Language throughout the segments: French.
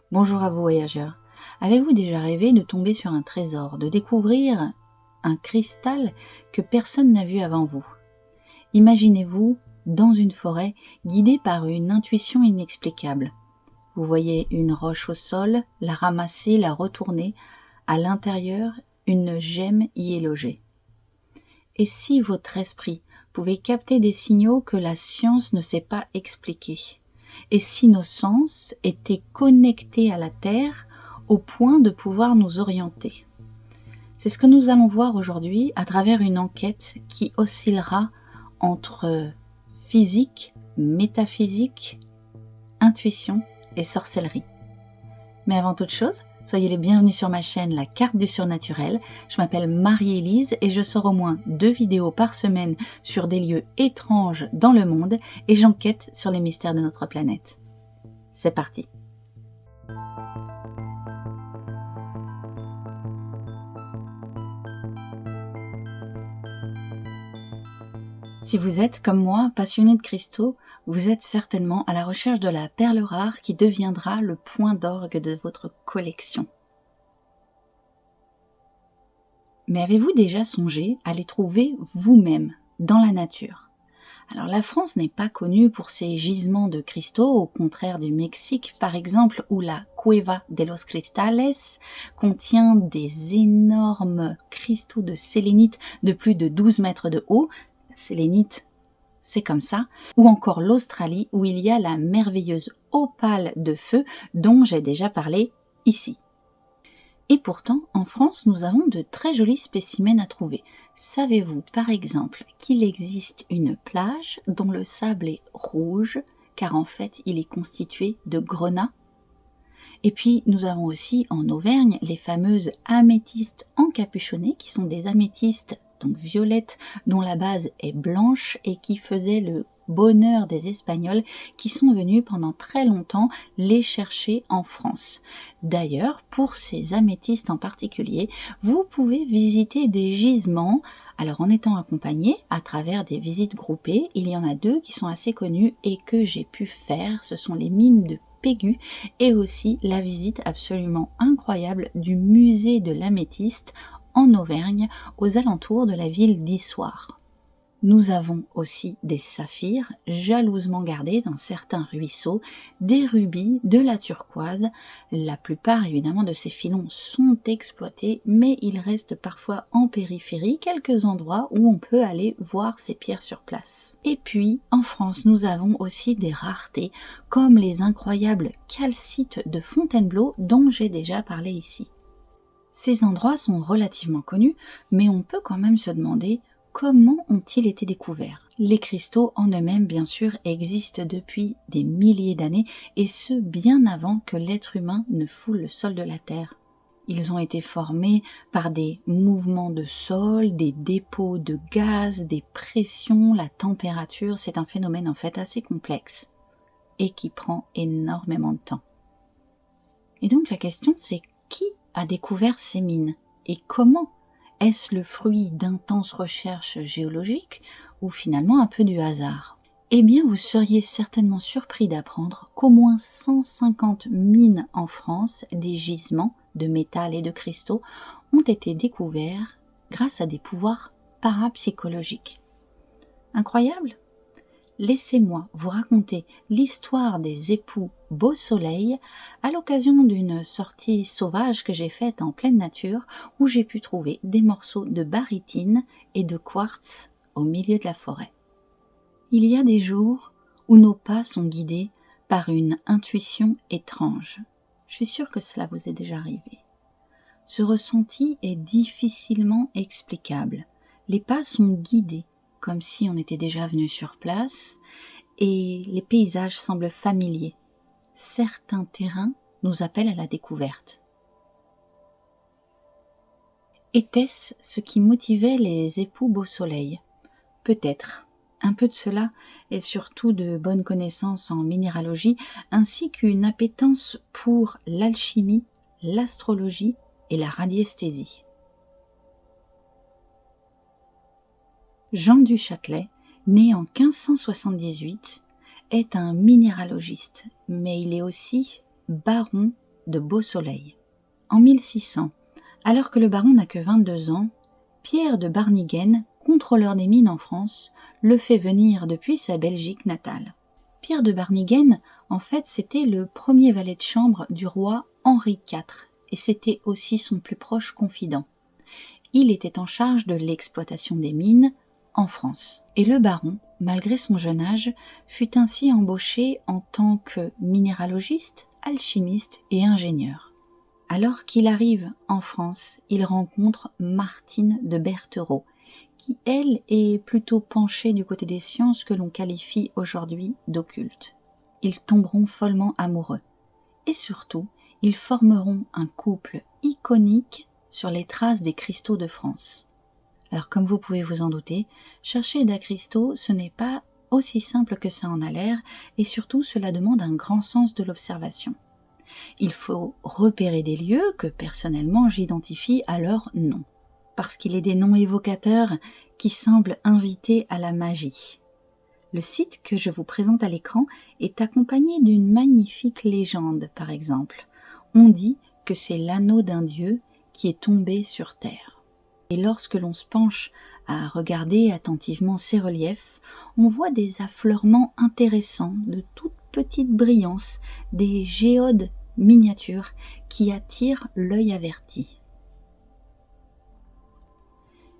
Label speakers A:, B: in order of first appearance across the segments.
A: Bonjour à vous voyageurs. Avez-vous déjà rêvé de tomber sur un trésor, de découvrir un cristal que personne n'a vu avant vous? Imaginez-vous dans une forêt guidé par une intuition inexplicable. Vous voyez une roche au sol, la ramasser, la retourner. À l'intérieur, une gemme y est logée. Et si votre esprit pouvait capter des signaux que la science ne sait pas expliquer? Et si nos sens étaient connectés à la Terre au point de pouvoir nous orienter? C'est ce que nous allons voir aujourd'hui à travers une enquête qui oscillera entre physique, métaphysique, intuition et sorcellerie. Mais avant toute chose, soyez les bienvenus sur ma chaîne La Carte du Surnaturel. Je m'appelle Marie-Élise et je sors au moins 2 vidéos par semaine sur des lieux étranges dans le monde et j'enquête sur les mystères de notre planète. C'est parti! Si vous êtes, comme moi, passionné de cristaux, vous êtes certainement à la recherche de la perle rare qui deviendra le point d'orgue de votre collection. Mais avez-vous déjà songé à les trouver vous-même, dans la nature? Alors la France n'est pas connue pour ses gisements de cristaux, au contraire du Mexique par exemple, où la Cueva de los Cristales contient des énormes cristaux de sélénite de plus de 12 mètres de haut. La sélénite, c'est comme ça. Ou encore l'Australie, où il y a la merveilleuse opale de feu dont j'ai déjà parlé ici. Et pourtant, en France, nous avons de très jolis spécimens à trouver. Savez-vous, par exemple, qu'il existe une plage dont le sable est rouge, car en fait, il est constitué de grenat? Et puis, nous avons aussi en Auvergne les fameuses améthystes encapuchonnées, qui sont des améthystes donc violettes, dont la base est blanche et qui faisaient le bonheur des Espagnols qui sont venus pendant très longtemps les chercher en France. D'ailleurs, pour ces améthystes en particulier, vous pouvez visiter des gisements, alors en étant accompagné à travers des visites groupées. Il y en a 2 qui sont assez connues et que j'ai pu faire, ce sont les mines de Pégu et aussi la visite absolument incroyable du musée de l'améthyste en Auvergne, aux alentours de la ville d'Issoire. Nous avons aussi des saphirs jalousement gardés dans certains ruisseaux, des rubis, de la turquoise. La plupart évidemment de ces filons sont exploités, mais il reste parfois en périphérie quelques endroits où on peut aller voir ces pierres sur place. Et puis en France, nous avons aussi des raretés comme les incroyables calcites de Fontainebleau dont j'ai déjà parlé ici. Ces endroits sont relativement connus, mais on peut quand même se demander comment ont-ils été découverts? Les cristaux en eux-mêmes, bien sûr, existent depuis des milliers d'années, et ce, bien avant que l'être humain ne foule le sol de la Terre. Ils ont été formés par des mouvements de sol, des dépôts de gaz, des pressions, la température. C'est un phénomène en fait assez complexe et qui prend énormément de temps. Et donc la question c'est qui a découvert ces mines et comment? Est-ce le fruit d'intenses recherches géologiques ou finalement un peu du hasard? Eh bien, vous seriez certainement surpris d'apprendre qu'au moins 150 mines en France, des gisements de métal et de cristaux, ont été découverts grâce à des pouvoirs parapsychologiques. Incroyable? Laissez-moi vous raconter l'histoire des époux Beausoleil à l'occasion d'une sortie sauvage que j'ai faite en pleine nature où j'ai pu trouver des morceaux de barytine et de quartz au milieu de la forêt. Il y a des jours où nos pas sont guidés par une intuition étrange. Je suis sûre que cela vous est déjà arrivé. Ce ressenti est difficilement explicable. Les pas sont guidés comme si on était déjà venu sur place, et les paysages semblent familiers. Certains terrains nous appellent à la découverte. Était-ce ce qui motivait les époux Beausoleil? Peut-être. Un peu de cela, et surtout de bonnes connaissances en minéralogie, ainsi qu'une appétence pour l'alchimie, l'astrologie et la radiesthésie. Jean du Châtelet, né en 1578, est un minéralogiste, mais il est aussi baron de Beausoleil. En 1600, alors que le baron n'a que 22 ans, Pierre de Barniguen, contrôleur des mines en France, le fait venir depuis sa Belgique natale. Pierre de Barniguen, en fait, c'était le premier valet de chambre du roi Henri IV, et c'était aussi son plus proche confident. Il était en charge de l'exploitation des mines en France. Et le baron, malgré son jeune âge, fut ainsi embauché en tant que minéralogiste, alchimiste et ingénieur. Alors qu'il arrive en France, il rencontre Martine de Berthereau, qui, elle, est plutôt penchée du côté des sciences que l'on qualifie aujourd'hui d'occulte. Ils tomberont follement amoureux. Et surtout, ils formeront un couple iconique sur les traces des cristaux de France. Alors comme vous pouvez vous en douter, chercher des cristaux, ce n'est pas aussi simple que ça en a l'air, et surtout cela demande un grand sens de l'observation. Il faut repérer des lieux que personnellement j'identifie à leur nom, parce qu'il est des noms évocateurs qui semblent inviter à la magie. Le site que je vous présente à l'écran est accompagné d'une magnifique légende, par exemple. On dit que c'est l'anneau d'un dieu qui est tombé sur terre. Et lorsque l'on se penche à regarder attentivement ces reliefs, on voit des affleurements intéressants de toute petite brillance, des géodes miniatures qui attirent l'œil averti.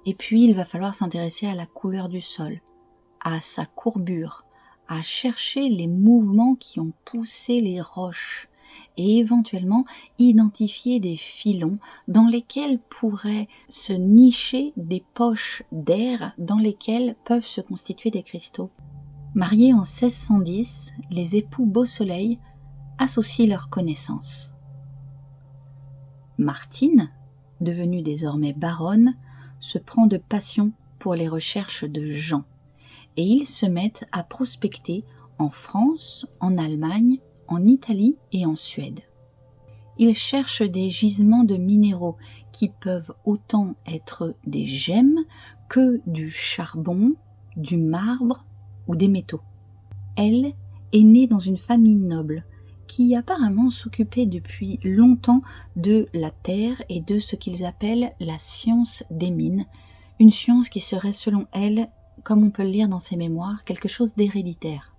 A: Et puis il va falloir s'intéresser à la couleur du sol, à sa courbure, à chercher les mouvements qui ont poussé les roches et éventuellement identifier des filons dans lesquels pourraient se nicher des poches d'air dans lesquelles peuvent se constituer des cristaux. Mariés en 1610, les époux Beausoleil associent leurs connaissances. Martine, devenue désormais baronne, se prend de passion pour les recherches de Jean, et ils se mettent à prospecter en France, en Allemagne, en Italie et en Suède. Ils cherchent des gisements de minéraux qui peuvent autant être des gemmes que du charbon, du marbre ou des métaux. Elle est née dans une famille noble qui apparemment s'occupait depuis longtemps de la terre et de ce qu'ils appellent la science des mines, une science qui serait selon elle, comme on peut le lire dans ses mémoires, quelque chose d'héréditaire.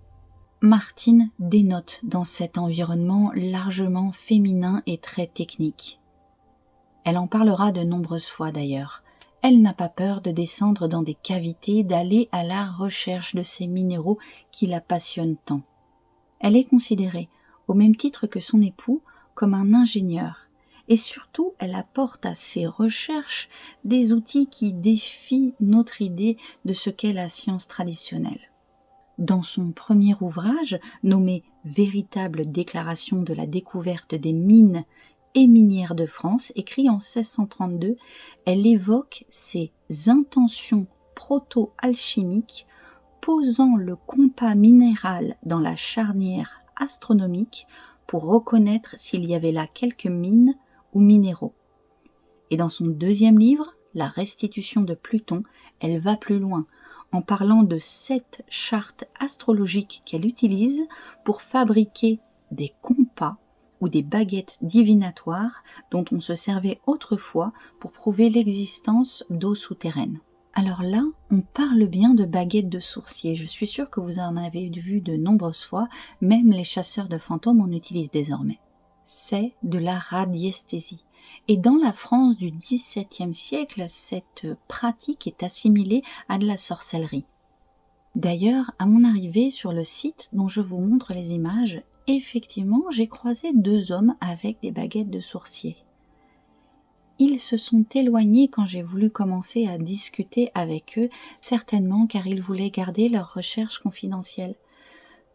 A: Martine dénote dans cet environnement largement féminin et très technique. Elle en parlera de nombreuses fois d'ailleurs. Elle n'a pas peur de descendre dans des cavités, d'aller à la recherche de ces minéraux qui la passionnent tant. Elle est considérée, au même titre que son époux, comme un ingénieur. Et surtout, elle apporte à ses recherches des outils qui défient notre idée de ce qu'est la science traditionnelle. Dans son premier ouvrage, nommé Véritable déclaration de la découverte des mines et minières de France, écrit en 1632, elle évoque ses intentions proto-alchimiques posant le compas minéral dans la charnière astronomique pour reconnaître s'il y avait là quelques mines ou minéraux. Et dans son deuxième livre, La restitution de Pluton, elle va plus loin, en parlant de 7 chartes astrologiques qu'elle utilise pour fabriquer des compas ou des baguettes divinatoires dont on se servait autrefois pour prouver l'existence d'eau souterraine. Alors là, on parle bien de baguettes de sourcier. Je suis sûre que vous en avez vu de nombreuses fois, même les chasseurs de fantômes en utilisent désormais. C'est de la radiesthésie. Et dans la France du XVIIe siècle, cette pratique est assimilée à de la sorcellerie. D'ailleurs, à mon arrivée sur le site dont je vous montre les images, effectivement, j'ai croisé 2 hommes avec des baguettes de sourcier. Ils se sont éloignés quand j'ai voulu commencer à discuter avec eux, certainement car ils voulaient garder leurs recherches confidentielles.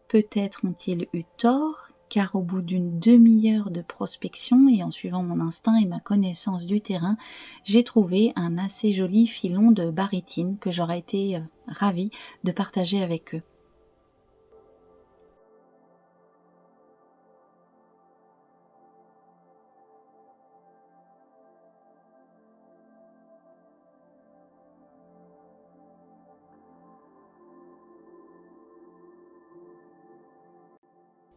A: Peut-être ont-ils eu tort, car au bout d'une demi-heure de prospection et en suivant mon instinct et ma connaissance du terrain, j'ai trouvé un assez joli filon de barytine que j'aurais été ravie de partager avec eux.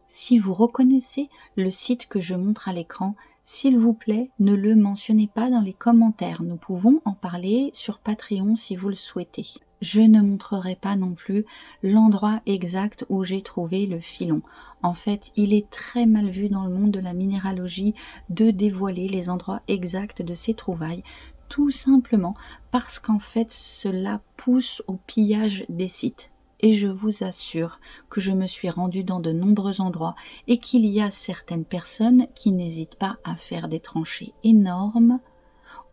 A: Si vous reconnaissez le site que je montre à l'écran, s'il vous plaît, ne le mentionnez pas dans les commentaires. Nous pouvons en parler sur Patreon si vous le souhaitez. Je ne montrerai pas non plus l'endroit exact où j'ai trouvé le filon. En fait, il est très mal vu dans le monde de la minéralogie de dévoiler les endroits exacts de ces trouvailles, tout simplement parce qu'en fait, cela pousse au pillage des sites. Et je vous assure que je me suis rendue dans de nombreux endroits et qu'il y a certaines personnes qui n'hésitent pas à faire des tranchées énormes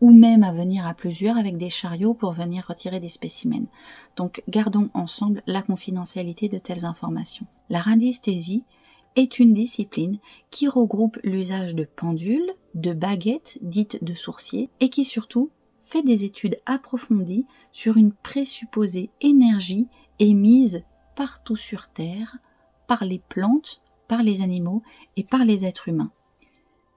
A: ou même à venir à plusieurs avec des chariots pour venir retirer des spécimens. Donc gardons ensemble la confidentialité de telles informations. La radiesthésie est une discipline qui regroupe l'usage de pendules, de baguettes dites de sourcier et qui surtout fait des études approfondies sur une présupposée énergie émise partout sur Terre par les plantes, par les animaux et par les êtres humains.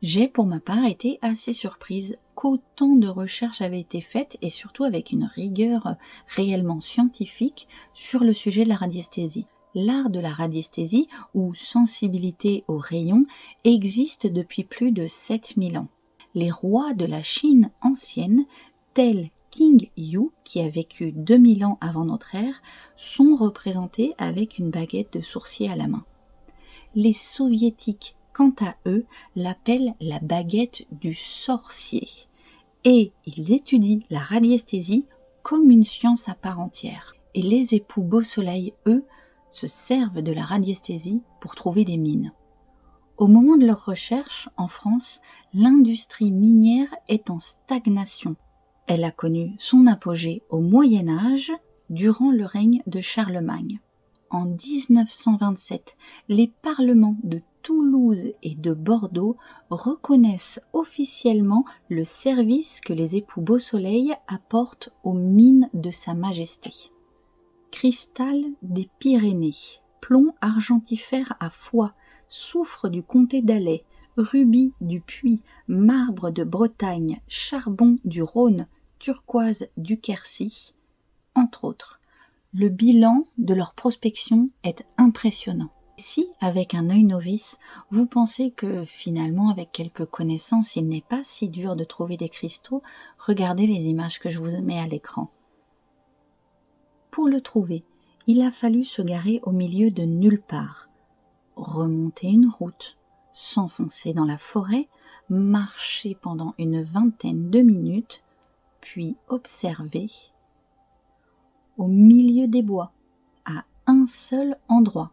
A: J'ai pour ma part été assez surprise qu'autant de recherches avaient été faites et surtout avec une rigueur réellement scientifique sur le sujet de la radiesthésie. L'art de la radiesthésie ou sensibilité aux rayons existe depuis plus de 7000 ans. Les rois de la Chine ancienne, tels King Yu, qui a vécu 2000 ans avant notre ère, sont représentés avec une baguette de sourcier à la main. Les soviétiques, quant à eux, l'appellent la baguette du sorcier. Et ils étudient la radiesthésie comme une science à part entière. Et les époux Beausoleil, eux, se servent de la radiesthésie pour trouver des mines. Au moment de leurs recherches, en France, l'industrie minière est en stagnation. Elle a connu son apogée au Moyen Âge, durant le règne de Charlemagne. En 1927, les parlements de Toulouse et de Bordeaux reconnaissent officiellement le service que les époux Beausoleil apportent aux mines de Sa Majesté. Cristal des Pyrénées, plomb argentifère à Foix, soufre du comté d'Alais, rubis du Puy, marbre de Bretagne, charbon du Rhône, turquoise du Quercy, entre autres. Le bilan de leur prospection est impressionnant. Si, avec un œil novice, vous pensez que finalement, avec quelques connaissances, il n'est pas si dur de trouver des cristaux, regardez les images que je vous mets à l'écran. Pour le trouver, il a fallu se garer au milieu de nulle part, remonter une route, s'enfoncer dans la forêt, marcher pendant une vingtaine de minutes, puis observer au milieu des bois, à un seul endroit,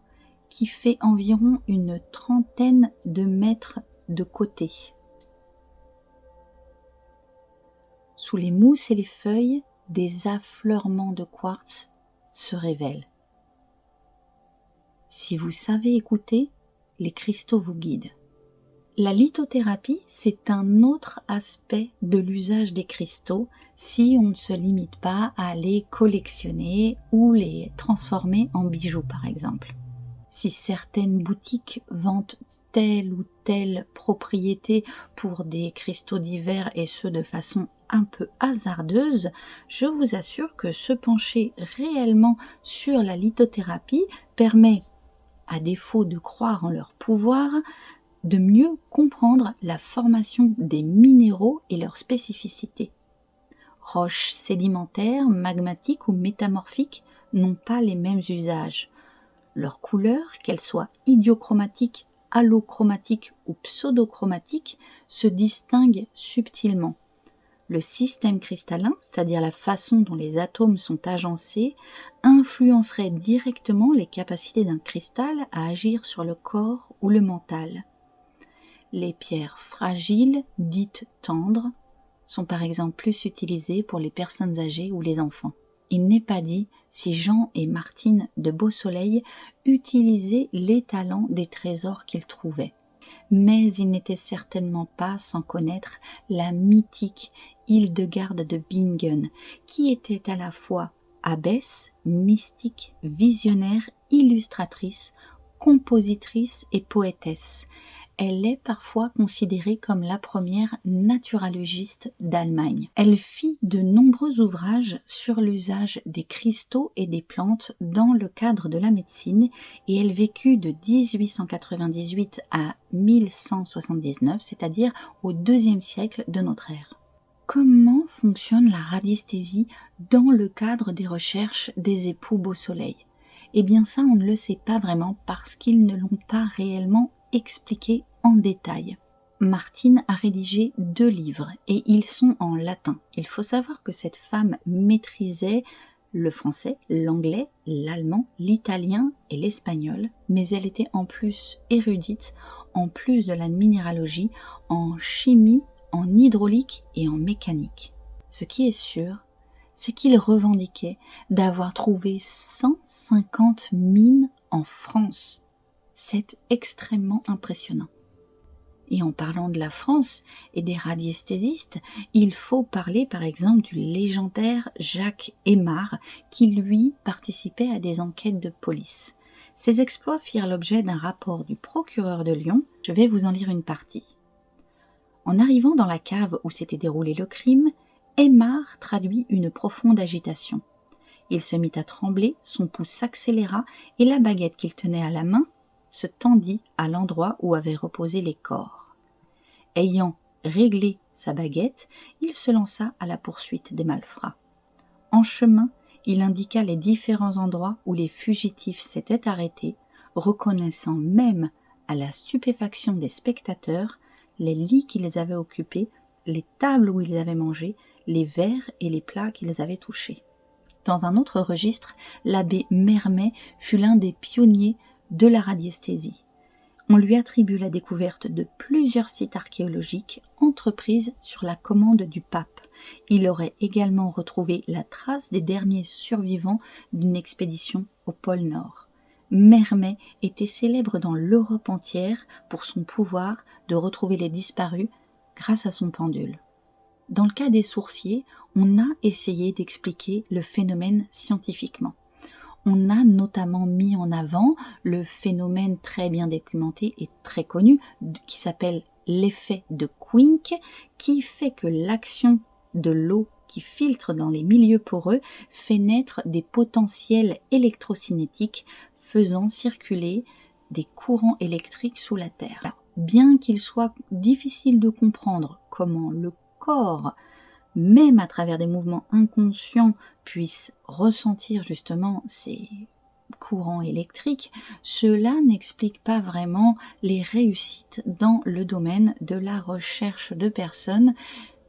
A: qui fait environ une trentaine de mètres de côté. Sous les mousses et les feuilles, des affleurements de quartz se révèlent. Si vous savez écouter, les cristaux vous guident. La lithothérapie, c'est un autre aspect de l'usage des cristaux si on ne se limite pas à les collectionner ou les transformer en bijoux par exemple. Si certaines boutiques vendent telle ou telle propriété pour des cristaux divers et ce de façon un peu hasardeuse, je vous assure que se pencher réellement sur la lithothérapie permet, à défaut de croire en leur pouvoir, de mieux comprendre la formation des minéraux et leurs spécificités. Roches sédimentaires, magmatiques ou métamorphiques n'ont pas les mêmes usages. Leur couleur, qu'elle soit idiochromatique, allochromatique ou pseudochromatique, se distingue subtilement. Le système cristallin, c'est-à-dire la façon dont les atomes sont agencés, influencerait directement les capacités d'un cristal à agir sur le corps ou le mental. Les pierres fragiles, dites tendres, sont par exemple plus utilisées pour les personnes âgées ou les enfants. Il n'est pas dit si Jean et Martine de Beausoleil utilisaient les talents des trésors qu'ils trouvaient. Mais ils n'étaient certainement pas sans connaître la mythique Hildegarde de Bingen, qui était à la fois abbesse, mystique, visionnaire, illustratrice, compositrice et poétesse. elle est parfois considérée comme la première naturalogiste d'Allemagne. Elle fit de nombreux ouvrages sur l'usage des cristaux et des plantes dans le cadre de la médecine et elle vécut de 1898 à 1179, c'est-à-dire au IIe siècle de notre ère. Comment fonctionne la radiesthésie dans le cadre des recherches des époux Beausoleil? Eh bien ça, on ne le sait pas vraiment parce qu'ils ne l'ont pas réellement expliqué en détail. Martine a rédigé 2 livres et ils sont en latin. Il faut savoir que cette femme maîtrisait le français, l'anglais, l'allemand, l'italien et l'espagnol, mais elle était en plus érudite, en plus de la minéralogie, en chimie, en hydraulique et en mécanique. Ce qui est sûr, c'est qu'il revendiquait d'avoir trouvé 150 mines en France. C'est extrêmement impressionnant. Et en parlant de la France et des radiesthésistes, il faut parler par exemple du légendaire Jacques Aymar qui lui participait à des enquêtes de police. Ses exploits firent l'objet d'un rapport du procureur de Lyon. Je vais vous en lire une partie. En arrivant dans la cave où s'était déroulé le crime, Aymar traduit une profonde agitation. Il se mit à trembler, son pouls s'accéléra et la baguette qu'il tenait à la main se tendit à l'endroit où avaient reposé les corps. Ayant réglé sa baguette, il se lança à la poursuite des malfrats. En chemin, il indiqua les différents endroits où les fugitifs s'étaient arrêtés, reconnaissant même, à la stupéfaction des spectateurs, les lits qu'ils avaient occupés, les tables où ils avaient mangé, les verres et les plats qu'ils avaient touchés. Dans un autre registre, l'abbé Mermet fut l'un des pionniers de la radiesthésie. On lui attribue la découverte de plusieurs sites archéologiques entreprises sur la commande du pape. Il aurait également retrouvé la trace des derniers survivants d'une expédition au pôle Nord. Mermet était célèbre dans l'Europe entière pour son pouvoir de retrouver les disparus grâce à son pendule. Dans le cas des sourciers, on a essayé d'expliquer le phénomène scientifiquement. On a notamment mis en avant le phénomène très bien documenté et très connu qui s'appelle l'effet de Quincke, qui fait que l'action de l'eau qui filtre dans les milieux poreux fait naître des potentiels électrocinétiques faisant circuler des courants électriques sous la Terre. Alors, bien qu'il soit difficile de comprendre comment le corps, même à travers des mouvements inconscients, puisse ressentir justement ces courants électriques, cela n'explique pas vraiment les réussites dans le domaine de la recherche de personnes,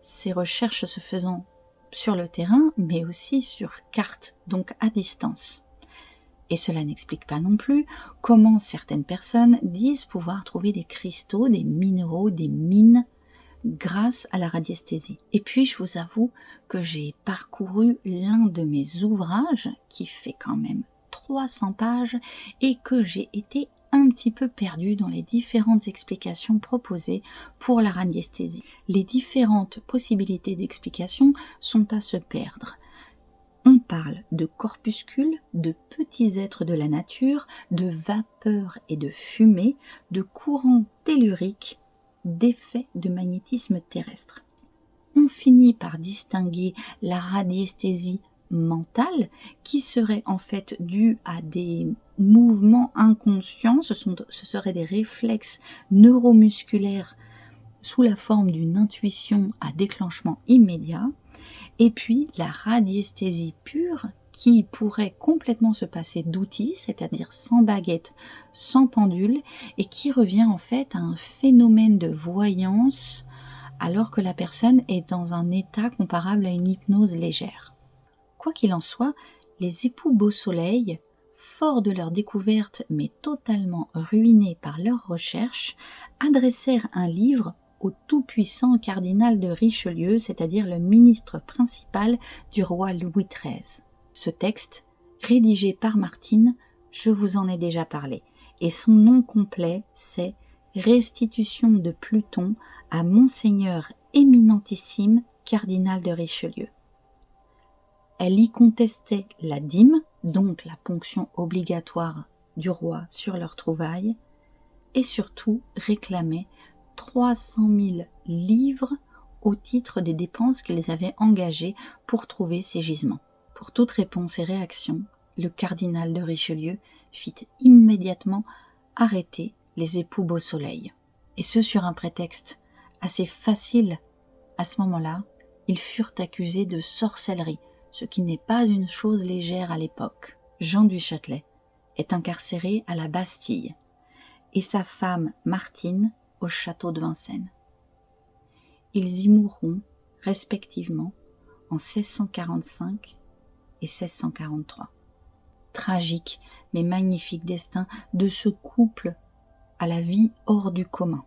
A: ces recherches se faisant sur le terrain, mais aussi sur carte, donc à distance. Et cela n'explique pas non plus comment certaines personnes disent pouvoir trouver des cristaux, des minéraux, des mines, grâce à la radiesthésie. Et puis je vous avoue que j'ai parcouru l'un de mes ouvrages qui fait quand même 300 pages et que j'ai été un petit peu perdue dans les différentes explications proposées pour la radiesthésie. Les différentes possibilités d'explication sont à se perdre. On parle de corpuscules, de petits êtres de la nature, de vapeur et de fumée, de courants telluriques, d'effets de magnétisme terrestre. On finit par distinguer la radiesthésie mentale qui serait en fait due à des mouvements inconscients, ce seraient des réflexes neuromusculaires sous la forme d'une intuition à déclenchement immédiat, et puis la radiesthésie pure qui pourrait complètement se passer d'outils, c'est-à-dire sans baguette, sans pendule, et qui revient en fait à un phénomène de voyance alors que la personne est dans un état comparable à une hypnose légère. Quoi qu'il en soit, les époux Beausoleil, forts de leur découverte mais totalement ruinés par leurs recherches, adressèrent un livre au tout-puissant cardinal de Richelieu, c'est-à-dire le ministre principal du roi Louis XIII. Ce texte, rédigé par Martine, je vous en ai déjà parlé, et son nom complet c'est « Restitution de Pluton à Monseigneur éminentissime cardinal de Richelieu ». Elle y contestait la dîme, donc la ponction obligatoire du roi sur leurs trouvailles, et surtout réclamaient 300 000 livres au titre des dépenses qu'ils avaient engagées pour trouver ces gisements. Pour toute réponse et réaction, le cardinal de Richelieu fit immédiatement arrêter les époux Beausoleil. Et ce sur un prétexte assez facile. À ce moment-là, ils furent accusés de sorcellerie, ce qui n'est pas une chose légère à l'époque. Jean du Châtelet est incarcéré à la Bastille et sa femme Martine au château de Vincennes. Ils y mourront respectivement en 1645 et 1643. Tragique mais magnifique destin de ce couple à la vie hors du commun.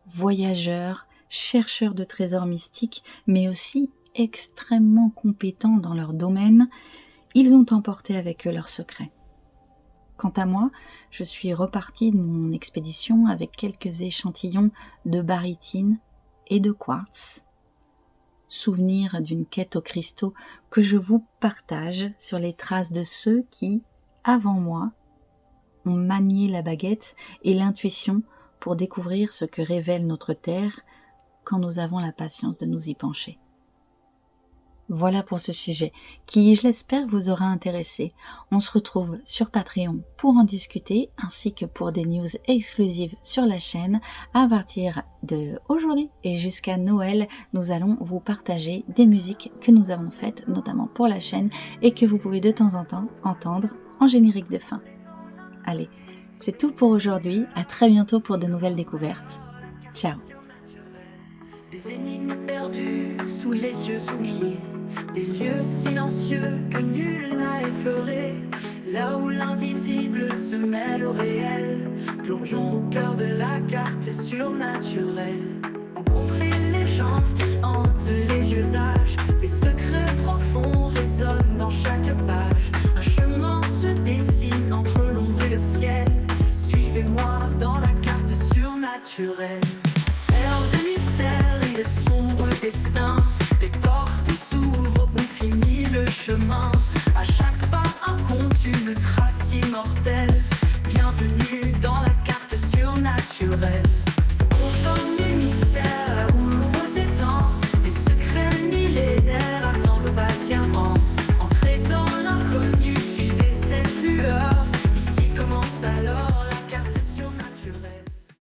A: Voyageurs, chercheurs de trésors mystiques, mais aussi extrêmement compétents dans leur domaine, ils ont emporté avec eux leurs secrets. Quant à moi, je suis repartie de mon expédition avec quelques échantillons de barytine et de quartz, souvenir d'une quête aux cristaux que je vous partage sur les traces de ceux qui, avant moi, ont manié la baguette et l'intuition pour découvrir ce que révèle notre terre quand nous avons la patience de nous y pencher. Voilà pour ce sujet qui, je l'espère, vous aura intéressé. On se retrouve sur Patreon pour en discuter ainsi que pour des news exclusives sur la chaîne. À partir de aujourd'hui et jusqu'à Noël, nous allons vous partager des musiques que nous avons faites, notamment pour la chaîne et que vous pouvez de temps en temps entendre en générique de fin. Allez, c'est tout pour aujourd'hui. À très bientôt pour de nouvelles découvertes. Ciao.
B: Des énigmes perdues sous les yeux oubliés, des lieux silencieux que nul n'a effleurés, là où l'invisible se mêle au réel. Plongeons au cœur de la carte surnaturelle. Ouvrez les jambes qui hantent les vieux âges, des secrets profonds résonnent dans chaque page. Un chemin se dessine entre l'ombre et le ciel. Suivez-moi dans la carte surnaturelle. Perle de mystère et de sombres destins, des portes s'ouvrent, on finit le chemin. À chaque pas un conte, une trace immortelle. Bienvenue dans la carte surnaturelle.